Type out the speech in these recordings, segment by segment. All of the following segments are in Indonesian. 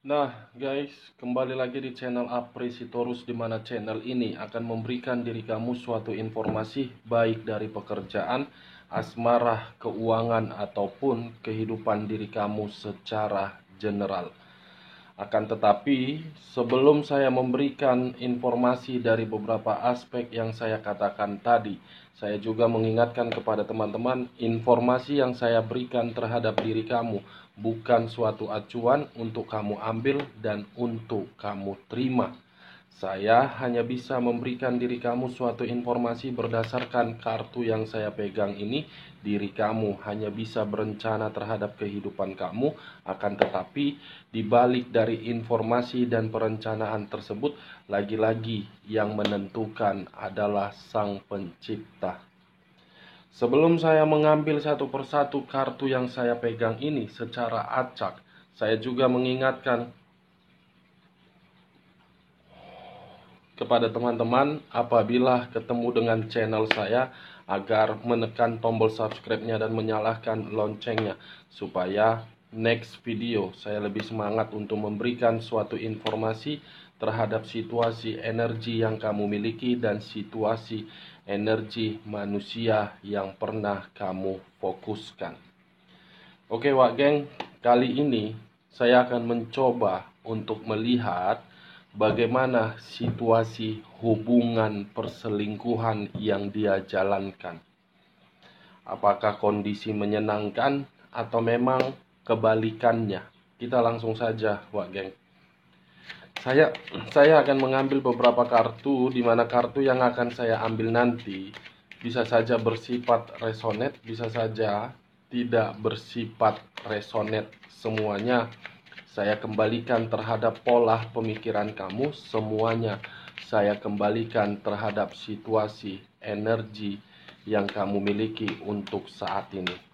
Nah guys, kembali lagi di channel Apresitorus, di mana channel ini akan memberikan diri kamu suatu informasi baik dari pekerjaan, asmara, keuangan, ataupun kehidupan diri kamu secara general. Akan tetapi, sebelum saya memberikan informasi dari beberapa aspek yang saya katakan tadi, saya juga mengingatkan kepada teman-teman, informasi yang saya berikan terhadap diri kamu bukan suatu acuan untuk kamu ambil dan untuk kamu terima. Saya hanya bisa memberikan diri kamu suatu informasi berdasarkan kartu yang saya pegang ini. Diri kamu hanya bisa berencana terhadap kehidupan kamu, akan tetapi di balik dari informasi dan perencanaan tersebut, lagi-lagi yang menentukan adalah Sang Pencipta. Sebelum saya mengambil satu persatu kartu yang saya pegang ini secara acak, saya juga mengingatkan kepada teman-teman apabila ketemu dengan channel saya agar menekan tombol subscribe-nya dan menyalakan loncengnya, supaya next video saya lebih semangat untuk memberikan suatu informasi terhadap situasi energi yang kamu miliki dan situasi energi manusia yang pernah kamu fokuskan. Oke Wak Geng, kali ini saya akan mencoba untuk melihat bagaimana situasi hubungan perselingkuhan yang dia jalankan. Apakah kondisi menyenangkan atau memang kebalikannya? Kita langsung saja, Wak Geng. Saya akan mengambil beberapa kartu, di mana kartu yang akan saya ambil nanti bisa saja bersifat resonate, bisa saja tidak bersifat resonate. Semuanya saya kembalikan terhadap pola pemikiran kamu, semuanya saya kembalikan terhadap situasi energi yang kamu miliki untuk saat ini.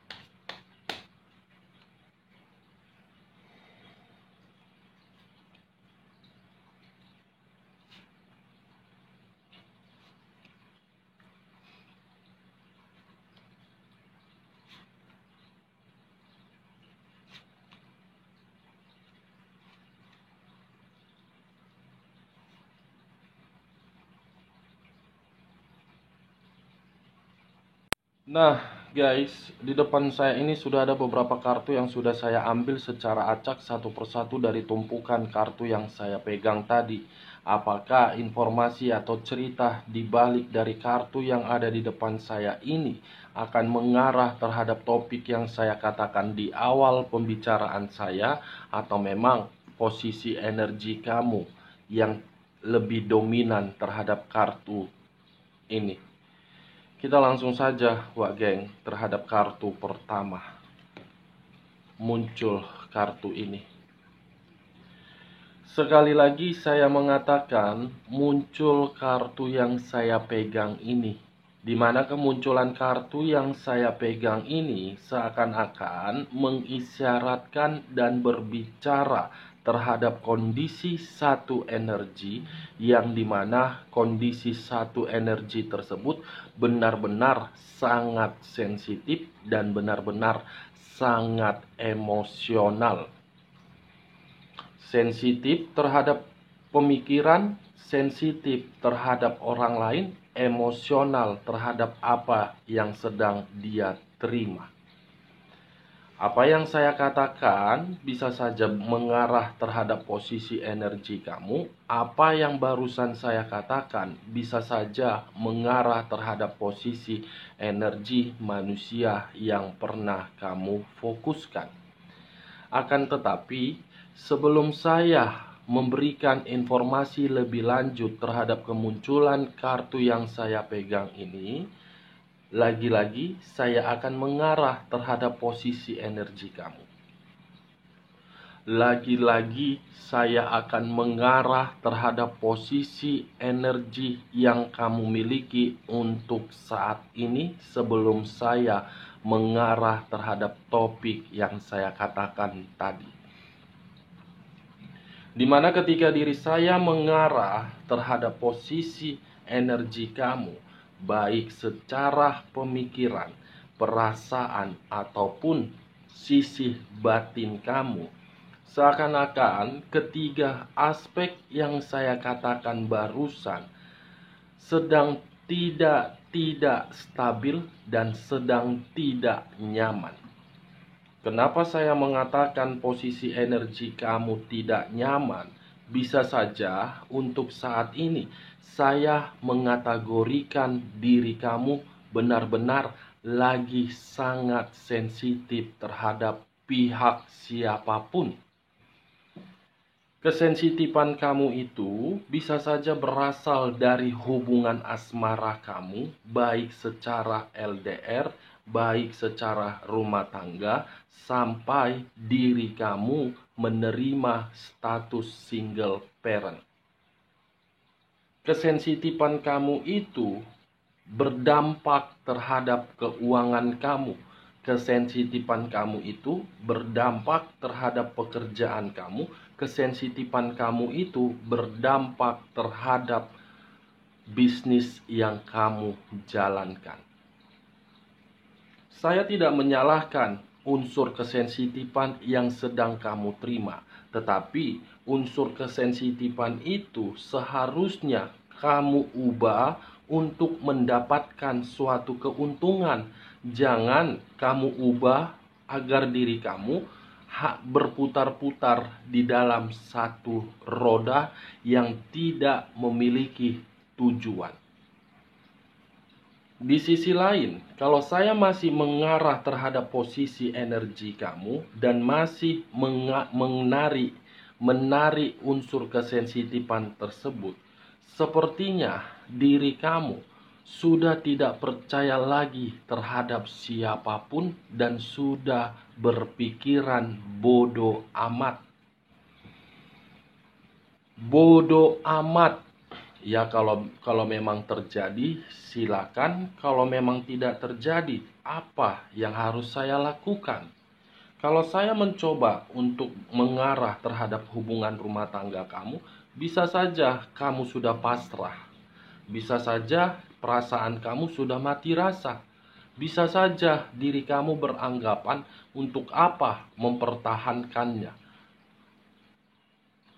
Nah guys, di depan saya ini sudah ada beberapa kartu yang sudah saya ambil secara acak satu persatu dari tumpukan kartu yang saya pegang tadi. Apakah informasi atau cerita di balik dari kartu yang ada di depan saya ini akan mengarah terhadap topik yang saya katakan di awal pembicaraan saya, atau memang posisi energi kamu yang lebih dominan terhadap kartu ini? Kita langsung saja, Wak Geng, terhadap kartu pertama. Muncul kartu ini. Sekali lagi saya mengatakan muncul kartu yang saya pegang ini. Di mana kemunculan kartu yang saya pegang ini seakan-akan mengisyaratkan dan berbicara terhadap kondisi satu energi, yang dimana kondisi satu energi tersebut benar-benar sangat sensitif dan benar-benar sangat emosional. Sensitif terhadap pemikiran, sensitif terhadap orang lain, emosional terhadap apa yang sedang dia terima. Apa yang saya katakan bisa saja mengarah terhadap posisi energi kamu. Apa yang barusan saya katakan bisa saja mengarah terhadap posisi energi manusia yang pernah kamu fokuskan. Akan tetapi, sebelum saya memberikan informasi lebih lanjut terhadap kemunculan kartu yang saya pegang ini, lagi-lagi saya akan mengarah terhadap posisi energi kamu. Lagi-lagi saya akan mengarah terhadap posisi energi yang kamu miliki untuk saat ini, sebelum saya mengarah terhadap topik yang saya katakan tadi. Dimana ketika diri saya mengarah terhadap posisi energi kamu, baik secara pemikiran, perasaan, ataupun sisi batin kamu, Seakan-akan ketiga aspek yang saya katakan barusan sedang tidak stabil dan sedang tidak nyaman. Kenapa saya mengatakan posisi energi kamu tidak nyaman? Bisa saja untuk saat ini saya mengategorikan diri kamu benar-benar lagi sangat sensitif terhadap pihak siapapun. Kesensitifan kamu itu bisa saja berasal dari hubungan asmara kamu, baik secara LDR, baik secara rumah tangga, sampai diri kamu menerima status single parent. Kesensitifan kamu itu berdampak terhadap keuangan kamu. Kesensitifan kamu itu berdampak terhadap pekerjaan kamu. Kesensitifan kamu itu berdampak terhadap bisnis yang kamu jalankan. Saya tidak menyalahkan unsur kesensitifan yang sedang kamu terima, tetapi unsur kesensitifan itu seharusnya kamu ubah untuk mendapatkan suatu keuntungan. Jangan kamu ubah agar diri kamu berputar-putar di dalam satu roda yang tidak memiliki tujuan. Di sisi lain, kalau saya masih mengarah terhadap posisi energi kamu dan masih menarik unsur kesensitifan tersebut, sepertinya diri kamu sudah tidak percaya lagi terhadap siapapun dan sudah berpikiran bodoh amat. Bodoh amat. Ya, kalau memang terjadi silakan, kalau memang tidak terjadi apa yang harus saya lakukan? Kalau saya mencoba untuk mengarah terhadap hubungan rumah tangga kamu, bisa saja kamu sudah pasrah. Bisa saja perasaan kamu sudah mati rasa. Bisa saja diri kamu beranggapan untuk apa mempertahankannya.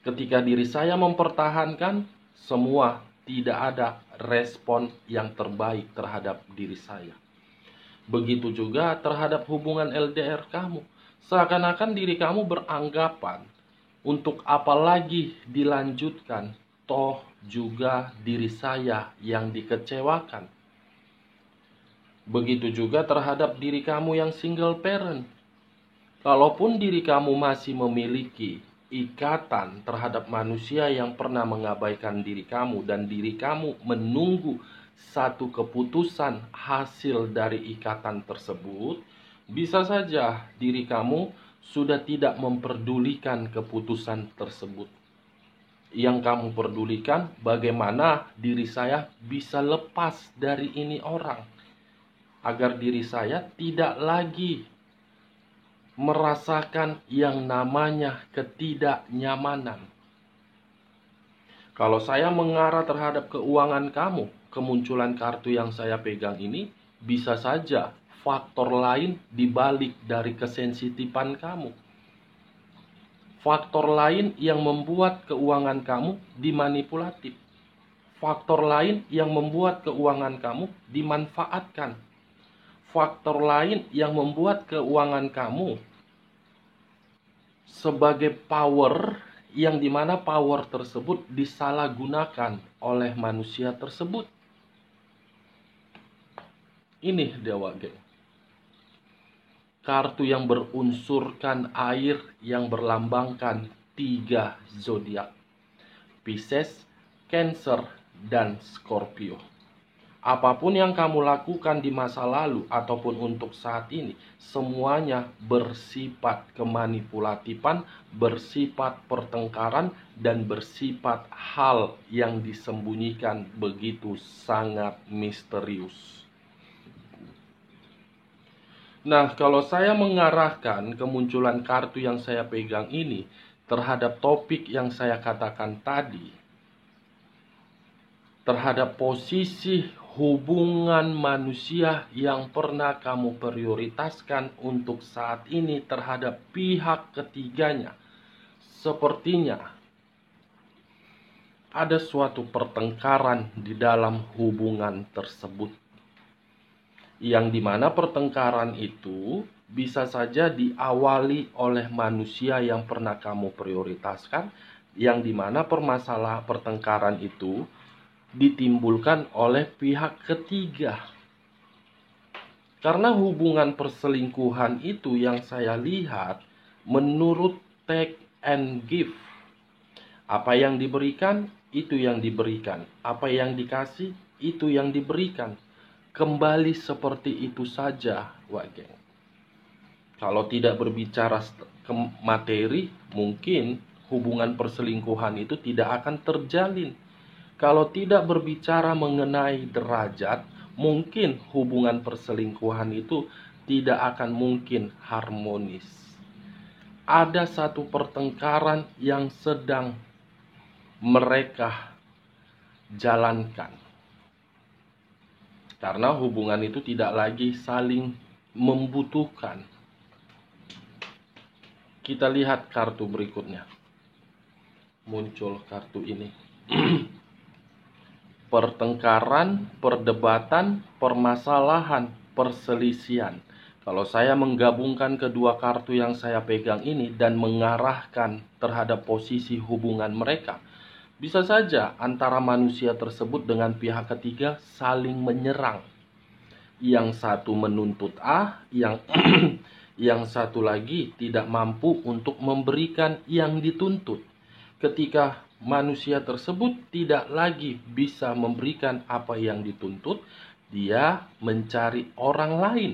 Ketika diri saya mempertahankan, semua tidak ada respon yang terbaik terhadap diri saya. Begitu juga terhadap hubungan LDR kamu. Seakan-akan diri kamu beranggapan untuk apa lagi dilanjutkan, toh juga diri saya yang dikecewakan. Begitu juga terhadap diri kamu yang single parent. Kalaupun diri kamu masih memiliki ikatan terhadap manusia yang pernah mengabaikan diri kamu dan diri kamu menunggu satu keputusan hasil dari ikatan tersebut, bisa saja diri kamu sudah tidak memperdulikan keputusan tersebut. Yang kamu pedulikan bagaimana diri saya bisa lepas dari ini orang, agar diri saya tidak lagi merasakan yang namanya ketidaknyamanan. Kalau saya mengarah terhadap keuangan kamu, kemunculan kartu yang saya pegang ini bisa saja faktor lain dibalik dari kesensitifan kamu. Faktor lain yang membuat keuangan kamu dimanipulatif. Faktor lain yang membuat keuangan kamu dimanfaatkan. Faktor lain yang membuat keuangan kamu sebagai power, yang dimana power tersebut disalahgunakan oleh manusia tersebut. Ini Dewa Geng. Kartu yang berunsurkan air yang berlambangkan 3 zodiak: Pisces, Cancer, dan Scorpio. Apapun yang kamu lakukan di masa lalu ataupun untuk saat ini, semuanya bersifat kemanipulatifan, bersifat pertengkaran, dan bersifat hal yang disembunyikan begitu sangat misterius. Nah, kalau saya mengarahkan kemunculan kartu yang saya pegang ini terhadap topik yang saya katakan tadi, terhadap posisi hubungan manusia yang pernah kamu prioritaskan untuk saat ini terhadap pihak ketiganya, sepertinya ada suatu pertengkaran di dalam hubungan tersebut, yang dimana pertengkaran itu bisa saja diawali oleh manusia yang pernah kamu prioritaskan, yang dimana permasalahan pertengkaran itu ditimbulkan oleh pihak ketiga. Karena hubungan perselingkuhan itu yang saya lihat menurut take and give. Apa yang diberikan, itu yang diberikan. Apa yang dikasih, itu yang diberikan. Kembali seperti itu saja, Wak Geng. Kalau tidak berbicara ke materi, mungkin hubungan perselingkuhan itu tidak akan terjalin. Kalau tidak berbicara mengenai derajat, mungkin hubungan perselingkuhan itu tidak akan mungkin harmonis. Ada satu pertengkaran yang sedang mereka jalankan. Karena hubungan itu tidak lagi saling membutuhkan. Kita lihat kartu berikutnya. Muncul kartu ini. Pertengkaran, perdebatan, permasalahan, perselisihan. Kalau saya menggabungkan kedua kartu yang saya pegang ini dan mengarahkan terhadap posisi hubungan mereka, bisa saja antara manusia tersebut dengan pihak ketiga saling menyerang. Yang satu menuntut A, yang satu lagi tidak mampu untuk memberikan yang dituntut. Ketika manusia tersebut tidak lagi bisa memberikan apa yang dituntut, dia mencari orang lain.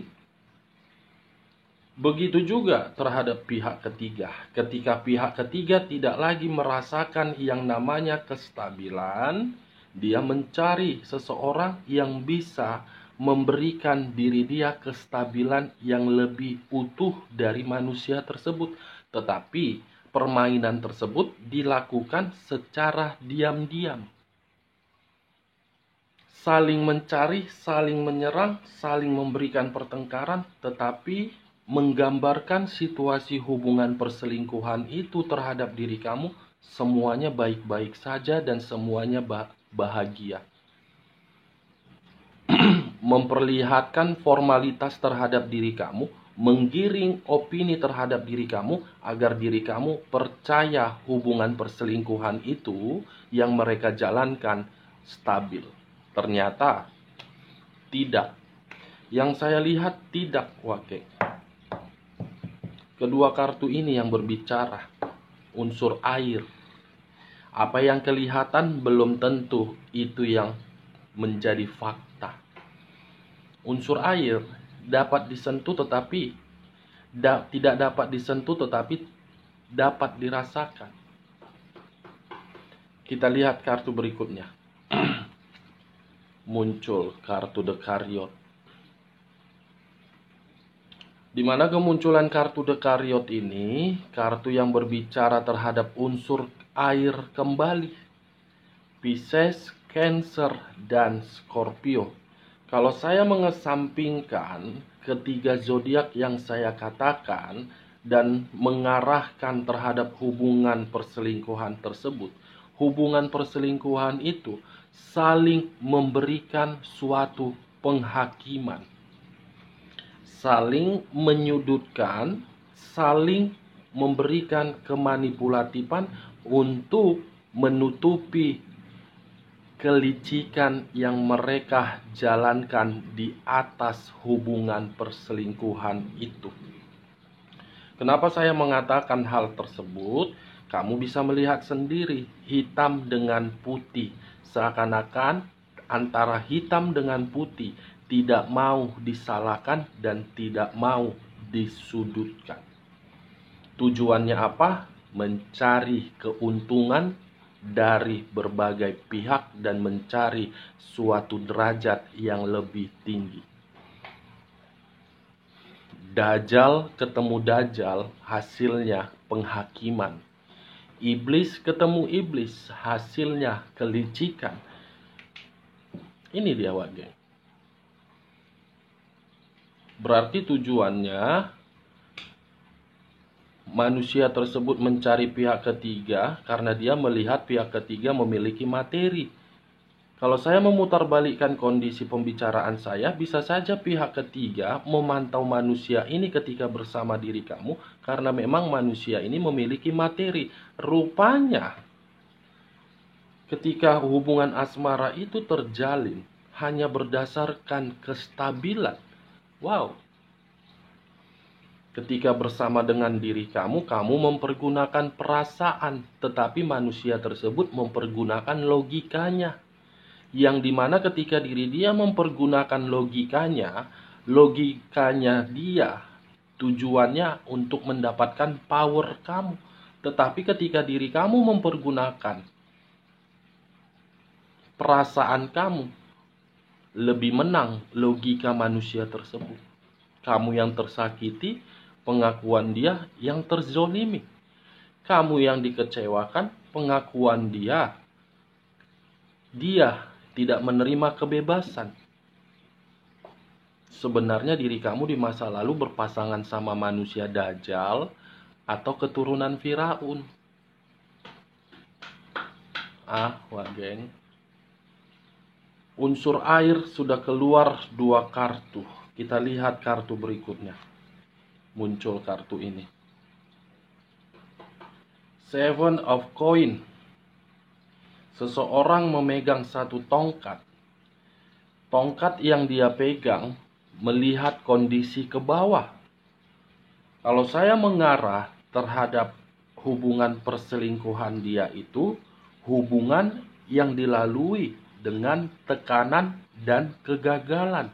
Begitu juga terhadap pihak ketiga. Ketika pihak ketiga tidak lagi merasakan yang namanya kestabilan, dia mencari seseorang yang bisa memberikan diri dia kestabilan yang lebih utuh dari manusia tersebut. Tetapi permainan tersebut dilakukan secara diam-diam. Saling mencari, saling menyerang, saling memberikan pertengkaran, tetapi menggambarkan situasi hubungan perselingkuhan itu terhadap diri kamu, semuanya baik-baik saja dan semuanya bahagia. Memperlihatkan formalitas terhadap diri kamu, menggiring opini terhadap diri kamu agar diri kamu percaya hubungan perselingkuhan itu yang mereka jalankan stabil. Ternyata tidak. Yang saya lihat tidak, Wake. Kedua kartu ini yang berbicara. Unsur air. Apa yang kelihatan belum tentu itu yang menjadi fakta. Unsur air dapat disentuh tetapi tidak dapat disentuh tetapi dapat dirasakan. Kita lihat kartu berikutnya. Muncul kartu The Chariot. Di mana kemunculan kartu The Chariot ini, kartu yang berbicara terhadap unsur air kembali. Pisces, Cancer, dan Scorpio. Kalau saya mengesampingkan ketiga zodiak yang saya katakan dan mengarahkan terhadap hubungan perselingkuhan tersebut, hubungan perselingkuhan itu saling memberikan suatu penghakiman, saling menyudutkan, saling memberikan kemanipulatifan untuk menutupi kelicikan yang mereka jalankan di atas hubungan perselingkuhan itu. Kenapa saya mengatakan hal tersebut? Kamu bisa melihat sendiri hitam dengan putih. Seakan-akan antara hitam dengan putih tidak mau disalahkan dan tidak mau disudutkan. Tujuannya apa? Mencari keuntungan dari berbagai pihak dan mencari suatu derajat yang lebih tinggi. Dajjal ketemu Dajjal, hasilnya penghakiman. Iblis ketemu iblis, hasilnya kelicikan. Ini dia, Wak Geng. Berarti tujuannya manusia tersebut mencari pihak ketiga karena dia melihat pihak ketiga memiliki materi. Kalau saya memutarbalikkan kondisi pembicaraan saya, bisa saja pihak ketiga memantau manusia ini ketika bersama diri kamu karena memang manusia ini memiliki materi. Rupanya, ketika hubungan asmara itu terjalin hanya berdasarkan kestabilan. Wow. Ketika bersama dengan diri kamu, kamu mempergunakan perasaan, tetapi manusia tersebut mempergunakan logikanya. Yang dimana ketika diri dia mempergunakan logikanya dia tujuannya untuk mendapatkan power kamu. Tetapi ketika diri kamu mempergunakan perasaan kamu, lebih menang logika manusia tersebut. Kamu yang tersakiti, pengakuan dia yang terzolimi. Kamu yang dikecewakan, pengakuan dia tidak menerima kebebasan. Sebenarnya diri kamu di masa lalu berpasangan sama manusia Dajjal atau keturunan Firaun. Wah geng. Unsur air sudah keluar 2 kartu. Kita lihat kartu berikutnya. Muncul kartu ini. Seven of Coin. Seseorang memegang satu tongkat. Tongkat yang dia pegang melihat kondisi ke bawah. Kalau saya mengarah terhadap hubungan perselingkuhan dia itu, hubungan yang dilalui dengan tekanan dan kegagalan.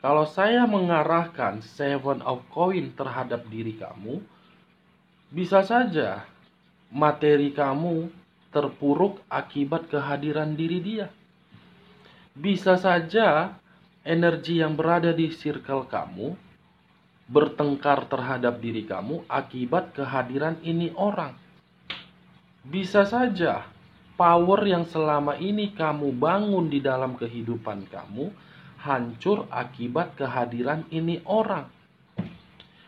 Kalau saya mengarahkan Seven of Coin terhadap diri kamu, bisa saja materi kamu terpuruk akibat kehadiran diri dia. Bisa saja energi yang berada di circle kamu bertengkar terhadap diri kamu akibat kehadiran ini orang. Bisa saja power yang selama ini kamu bangun di dalam kehidupan kamu hancur akibat kehadiran ini orang.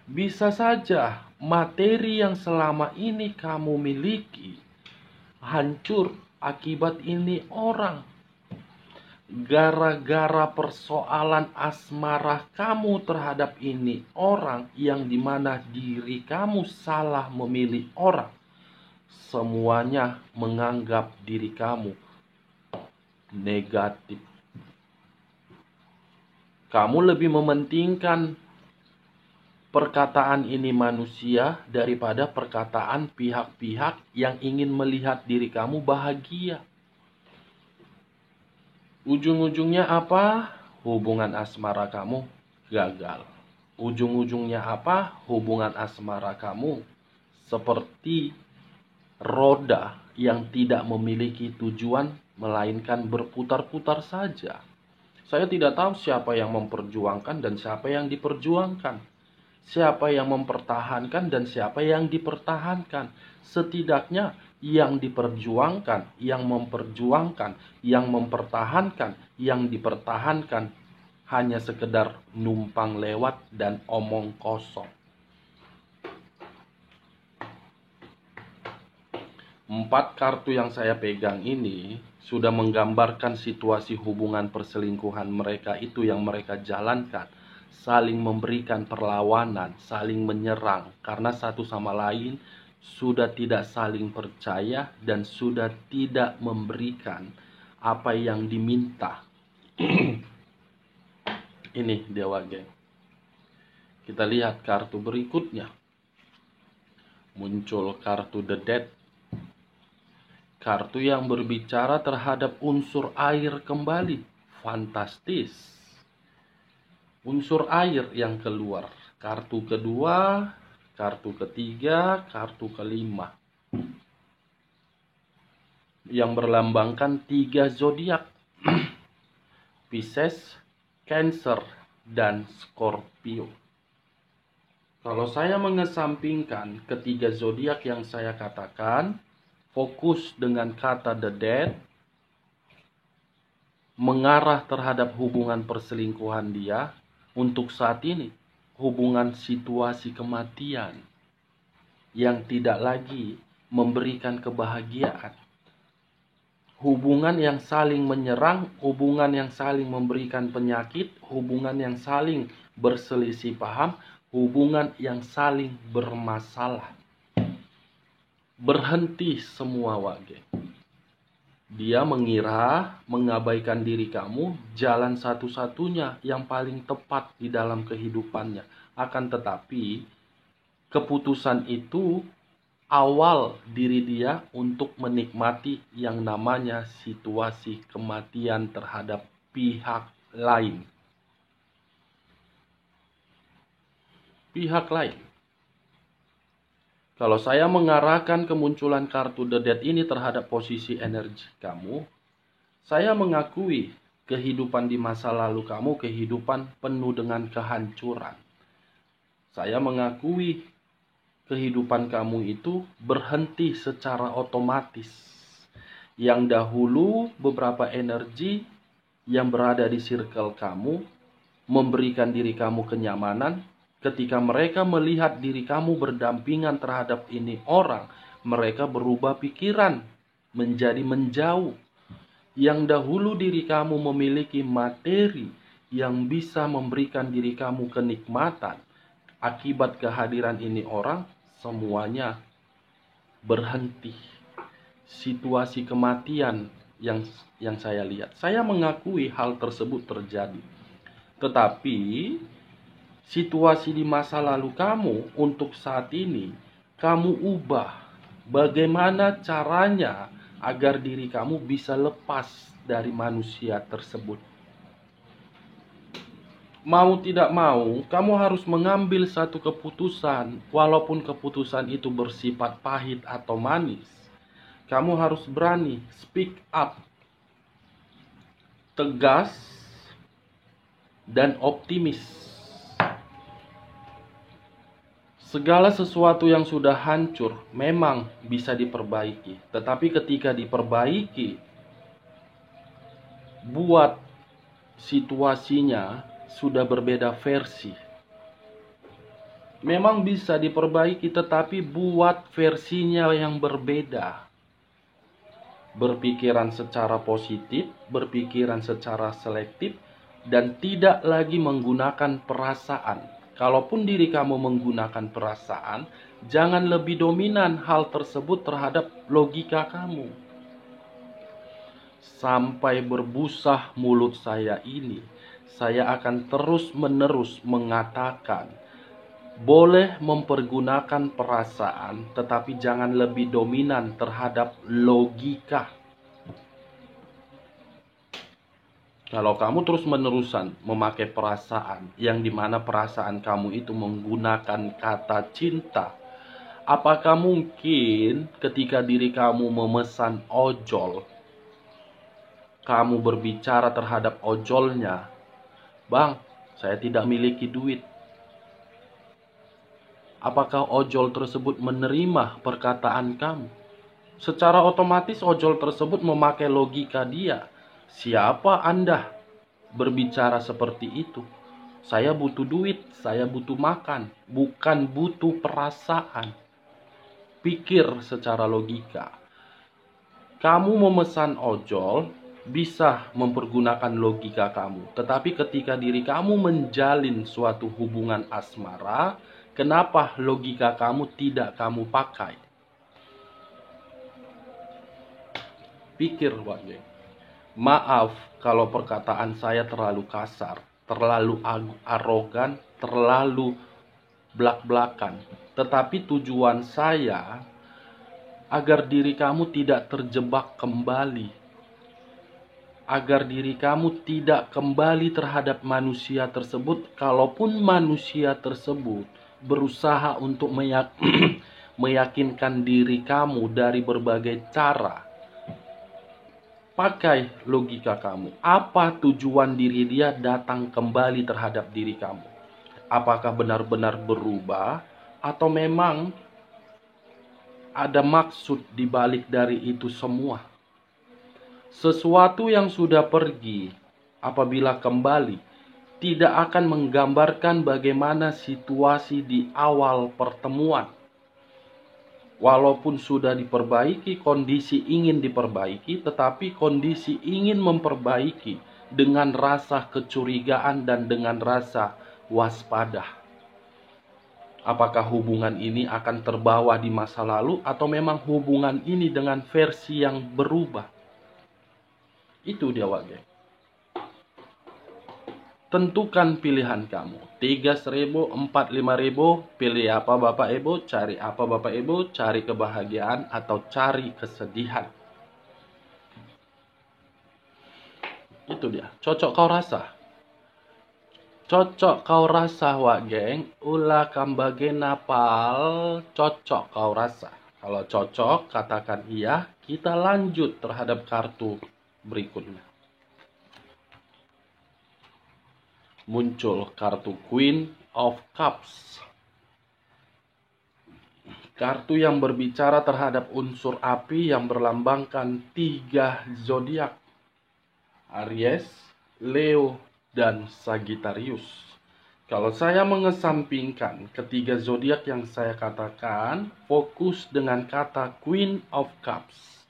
Bisa saja materi yang selama ini kamu miliki hancur akibat ini orang. Gara-gara persoalan asmara kamu terhadap ini orang yang dimana diri kamu salah memilih orang. Semuanya menganggap diri kamu negatif. Kamu lebih mementingkan perkataan ini manusia daripada perkataan pihak-pihak yang ingin melihat diri kamu bahagia. Ujung-ujungnya apa? Hubungan asmara kamu gagal. Ujung-ujungnya apa? Hubungan asmara kamu seperti roda yang tidak memiliki tujuan melainkan berputar-putar saja. Saya tidak tahu siapa yang memperjuangkan dan siapa yang diperjuangkan. Siapa yang mempertahankan dan siapa yang dipertahankan. Setidaknya yang diperjuangkan, yang memperjuangkan, yang mempertahankan, yang dipertahankan hanya sekedar numpang lewat dan omong kosong. 4 kartu yang saya pegang ini sudah menggambarkan situasi hubungan perselingkuhan mereka itu yang mereka jalankan. Saling memberikan perlawanan, saling menyerang karena satu sama lain sudah tidak saling percaya dan sudah tidak memberikan apa yang diminta. Ini Dewa Geng. Kita lihat kartu berikutnya. Muncul kartu The Dead. Kartu yang berbicara terhadap unsur air kembali. Fantastis. Unsur air yang keluar. Kartu kedua, kartu ketiga, kartu kelima. Yang berlambangkan 3 zodiak. Pisces, Cancer, dan Scorpio. Kalau saya mengesampingkan ketiga zodiak yang saya katakan, fokus dengan kata The Dead, mengarah terhadap hubungan perselingkuhan dia, untuk saat ini, hubungan situasi kematian. yang tidak lagi memberikan kebahagiaan. Hubungan yang saling menyerang, hubungan yang saling memberikan penyakit, hubungan yang saling berselisih paham, hubungan yang saling bermasalah. Berhenti semua wage. Dia mengira mengabaikan diri kamu jalan satu-satunya yang paling tepat di dalam kehidupannya. Akan tetapi, keputusan itu awal diri dia untuk menikmati yang namanya situasi kematian terhadap pihak lain. Pihak lain. Kalau saya mengarahkan kemunculan kartu The Death ini terhadap posisi energi kamu, saya mengakui kehidupan di masa lalu kamu kehidupan penuh dengan kehancuran. Saya mengakui kehidupan kamu itu berhenti secara otomatis. Yang dahulu beberapa energi yang berada di circle kamu memberikan diri kamu kenyamanan. Ketika mereka melihat diri kamu berdampingan terhadap ini orang, mereka berubah pikiran menjadi menjauh. Yang dahulu diri kamu memiliki materi yang bisa memberikan diri kamu kenikmatan, akibat kehadiran ini orang, semuanya berhenti. Situasi kematian yang saya lihat. Saya mengakui hal tersebut terjadi. Tetapi situasi di masa lalu kamu untuk saat ini, kamu ubah. Bagaimana caranya agar diri kamu bisa lepas dari manusia tersebut? Mau tidak mau, kamu harus mengambil satu keputusan, walaupun keputusan itu bersifat pahit atau manis. Kamu harus berani speak up, tegas, dan optimis. Segala sesuatu yang sudah hancur memang bisa diperbaiki. Tetapi ketika diperbaiki, buat situasinya sudah berbeda versi. Memang bisa diperbaiki, tetapi buat versinya yang berbeda. Berpikiran secara positif, berpikiran secara selektif, dan tidak lagi menggunakan perasaan. Kalaupun diri kamu menggunakan perasaan, jangan lebih dominan hal tersebut terhadap logika kamu. Sampai berbusa mulut saya ini, saya akan terus-menerus mengatakan, boleh mempergunakan perasaan, tetapi jangan lebih dominan terhadap logika. Kalau kamu terus-menerusan memakai perasaan, yang dimana perasaan kamu itu menggunakan kata cinta, apakah mungkin ketika diri kamu memesan ojol, kamu berbicara terhadap ojolnya, "Bang, saya tidak miliki duit." Apakah ojol tersebut menerima perkataan kamu? Secara otomatis ojol tersebut memakai logika dia. Siapa Anda berbicara seperti itu? Saya butuh duit, saya butuh makan, bukan butuh perasaan. Pikir secara logika. Kamu memesan ojol bisa mempergunakan logika kamu. Tetapi ketika diri kamu menjalin suatu hubungan asmara, kenapa logika kamu tidak kamu pakai? Pikir, wajib. Maaf kalau perkataan saya terlalu kasar, terlalu arogan, terlalu blak-blakan. Tetapi tujuan saya agar diri kamu tidak terjebak kembali. Agar diri kamu tidak kembali terhadap manusia tersebut, kalaupun manusia tersebut berusaha untuk meyakinkan diri kamu dari berbagai cara. Pakai logika kamu. Apa tujuan diri dia datang kembali terhadap diri kamu? Apakah benar-benar berubah atau memang ada maksud di balik dari itu semua? Sesuatu yang sudah pergi apabila kembali tidak akan menggambarkan bagaimana situasi di awal pertemuan. Walaupun sudah diperbaiki, kondisi ingin diperbaiki, tetapi kondisi ingin memperbaiki dengan rasa kecurigaan dan dengan rasa waspada. Apakah hubungan ini akan terbawa di masa lalu atau memang hubungan ini dengan versi yang berubah? Itu dia, Wak Geng. Tentukan pilihan kamu. 3.000, 4.000, 5.000, pilih apa Bapak Ibu, cari apa Bapak Ibu, cari kebahagiaan atau cari kesedihan. Itu dia. Cocok kau rasa? Cocok kau rasa, Wak Geng? Ulah kambage napal, cocok kau rasa. Kalau cocok, katakan iya, kita lanjut terhadap kartu berikutnya. Muncul kartu Queen of Cups. Kartu yang berbicara terhadap unsur api yang berlambangkan 3 zodiak. Aries, Leo, dan Sagittarius. Kalau saya mengesampingkan ketiga zodiak yang saya katakan, fokus dengan kata Queen of Cups.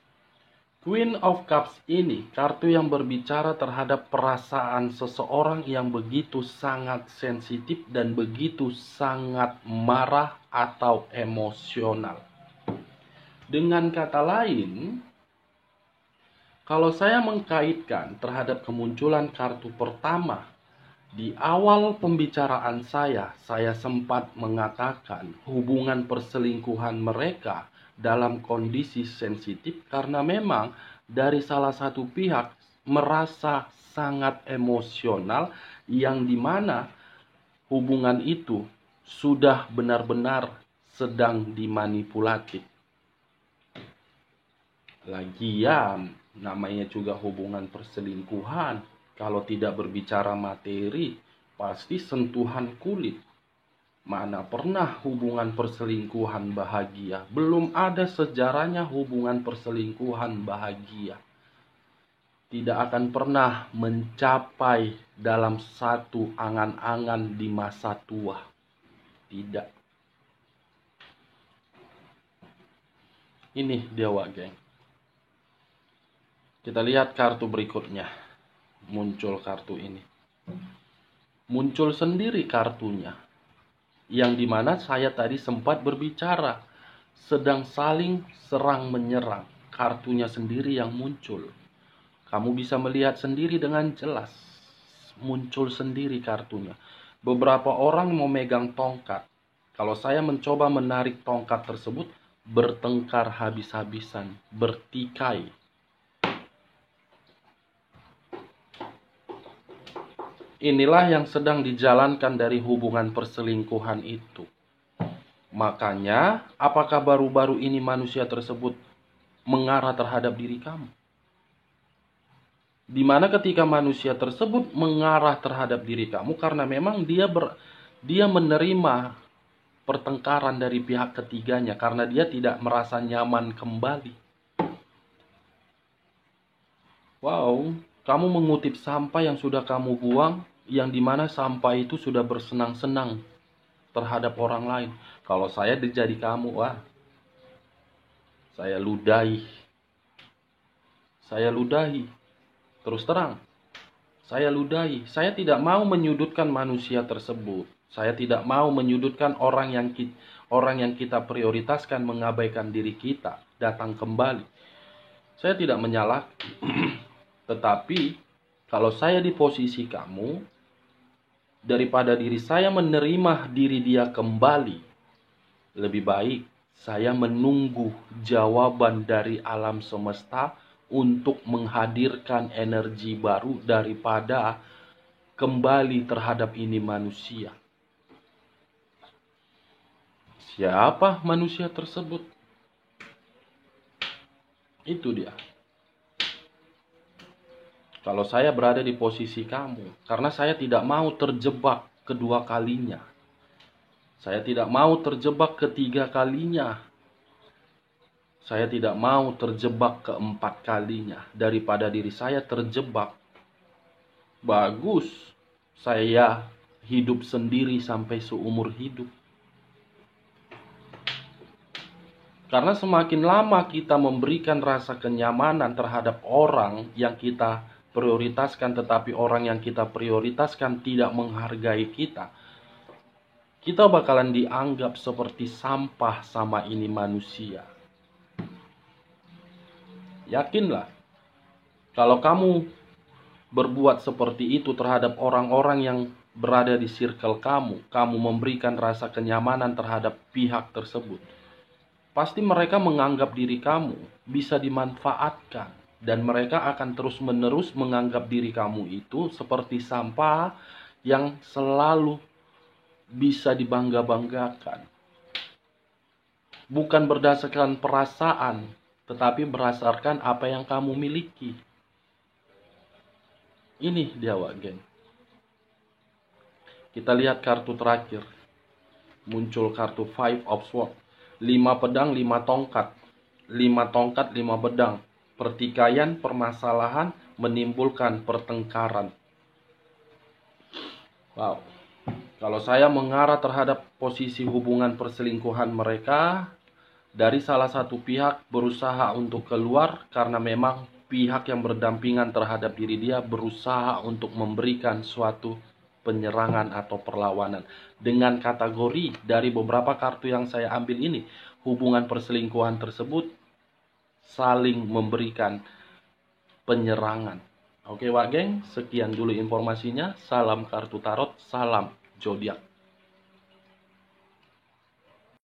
Queen of Cups ini kartu yang berbicara terhadap perasaan seseorang yang begitu sangat sensitif dan begitu sangat marah atau emosional. Dengan kata lain, kalau saya mengkaitkan terhadap kemunculan kartu pertama, di awal pembicaraan saya sempat mengatakan hubungan perselingkuhan mereka dalam kondisi sensitif karena memang dari salah satu pihak merasa sangat emosional yang dimana hubungan itu sudah benar-benar sedang dimanipulasi. Lagian namanya juga hubungan perselingkuhan. Kalau tidak berbicara materi, pasti sentuhan kulit. Mana pernah hubungan perselingkuhan bahagia? Belum ada sejarahnya hubungan perselingkuhan bahagia. Tidak akan pernah mencapai dalam satu angan-angan di masa tua. Tidak. Ini dia, Wak Geng. Kita lihat kartu berikutnya. Muncul kartu ini. Muncul sendiri kartunya. Yang dimana saya tadi sempat berbicara. Sedang saling serang menyerang. Kartunya sendiri yang muncul. Kamu bisa melihat sendiri dengan jelas. Muncul sendiri kartunya. Beberapa orang memegang tongkat. Kalau saya mencoba menarik tongkat tersebut, bertengkar habis-habisan, bertikai. Inilah yang sedang dijalankan dari hubungan perselingkuhan itu. Makanya, apakah baru-baru ini manusia tersebut mengarah terhadap diri kamu? Dimana ketika manusia tersebut mengarah terhadap diri kamu karena memang dia menerima pertengkaran dari pihak ketiganya karena dia tidak merasa nyaman kembali. Wow, kamu mengutip sampah yang sudah kamu buang, yang dimana sampah itu sudah bersenang-senang terhadap orang lain. Kalau saya jadi kamu, wah, saya ludahi. Saya ludahi. Terus terang, saya ludahi. Saya tidak mau menyudutkan manusia tersebut. Saya tidak mau menyudutkan orang yang kita prioritaskan mengabaikan diri kita datang kembali. Saya tidak menyalahkan. Tetapi kalau saya di posisi kamu, daripada diri saya menerima diri dia kembali, lebih baik saya menunggu jawaban dari alam semesta untuk menghadirkan energi baru daripada kembali terhadap ini manusia. Siapa manusia tersebut? Itu dia. Kalau saya berada di posisi kamu, karena saya tidak mau terjebak kedua kalinya. Saya tidak mau terjebak ketiga kalinya. Saya tidak mau terjebak keempat kalinya. Daripada diri saya terjebak, bagus saya hidup sendiri sampai seumur hidup. Karena semakin lama kita memberikan rasa kenyamanan terhadap orang yang kita prioritaskan, tetapi orang yang kita prioritaskan tidak menghargai kita, kita bakalan dianggap seperti sampah sama ini manusia. Yakinlah, kalau kamu berbuat seperti itu terhadap orang-orang yang berada di circle kamu memberikan rasa kenyamanan terhadap pihak tersebut, pasti mereka menganggap diri kamu bisa dimanfaatkan. Dan mereka akan terus-menerus menganggap diri kamu itu seperti sampah yang selalu bisa dibangga-banggakan. Bukan berdasarkan perasaan, tetapi berdasarkan apa yang kamu miliki. Ini dia, Wak Geng. Kita lihat kartu terakhir. Muncul kartu Five of Swords. 5 pedang, 5 tongkat. 5 tongkat, 5 pedang. Pertikaian, permasalahan, menimbulkan pertengkaran. Wow. Kalau saya mengarah terhadap posisi hubungan perselingkuhan mereka, dari salah satu pihak berusaha untuk keluar karena memang pihak yang berdampingan terhadap diri dia berusaha untuk memberikan suatu penyerangan atau perlawanan. Dengan kategori dari beberapa kartu yang saya ambil ini, hubungan perselingkuhan tersebut saling memberikan penyerangan. Oke Wak Geng, sekian dulu informasinya. Salam kartu tarot, salam zodiak.